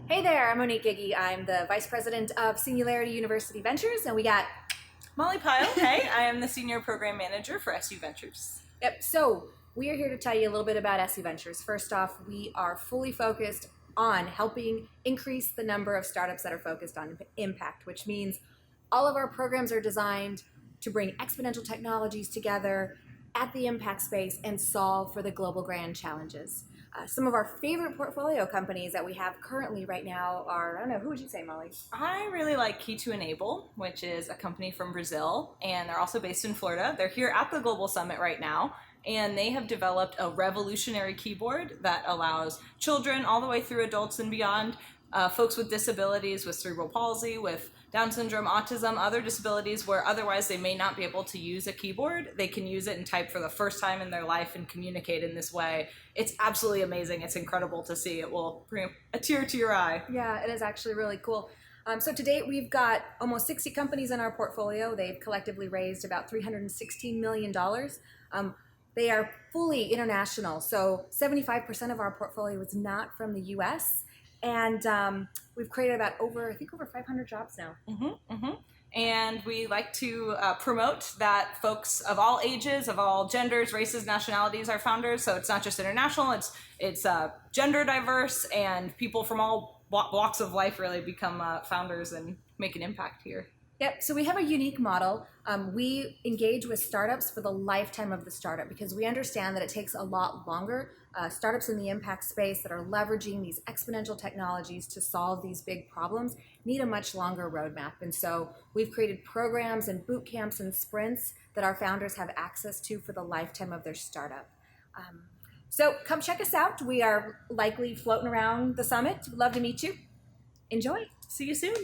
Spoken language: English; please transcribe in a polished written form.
Hey there, I'm Monique Giggy. I'm the Vice President of Singularity University Ventures, and we got Molly Pyle. Hey, I am the Senior Program Manager for SU Ventures. Yep, so we are here to tell you a little bit about SU Ventures. First off, we are fully focused on helping increase the number of startups that are focused on impact, which means all of our programs are designed to bring exponential technologies together at the impact space and solve for the global grand challenges. Some of our favorite portfolio companies that we have currently right now are, I don't know, who would you say, Molly? I really like Key to Enable, which is a company from Brazil, and they're also based in Florida. They're here at the Global Summit right now, and they have developed a revolutionary keyboard that allows children all the way through adults and beyond, folks with disabilities, with cerebral palsy, with Down syndrome, autism, other disabilities where otherwise they may not be able to use a keyboard. They can use it and type for the first time in their life and communicate in this way. It's absolutely amazing. It's incredible to see. It will bring a tear to your eye. Yeah, it is actually really cool. So to date, we've got almost 60 companies in our portfolio. They've collectively raised about $316 million. They are fully international, so 75% of our portfolio is not from the US, and we've created about over 500 jobs now. And we like to promote that folks of all ages, of all genders, races, nationalities are founders. So it's not just international, it's gender diverse, and people from all walks of life really become founders and make an impact here. Yep, so we have a unique model. We engage with startups for the lifetime of the startup because we understand that it takes a lot longer. Startups in the impact space that are leveraging these exponential technologies to solve these big problems need a much longer roadmap. And so we've created programs and boot camps and sprints that our founders have access to for the lifetime of their startup. So come check us out. We are likely floating around the summit. We'd love to meet you. Enjoy. See you soon.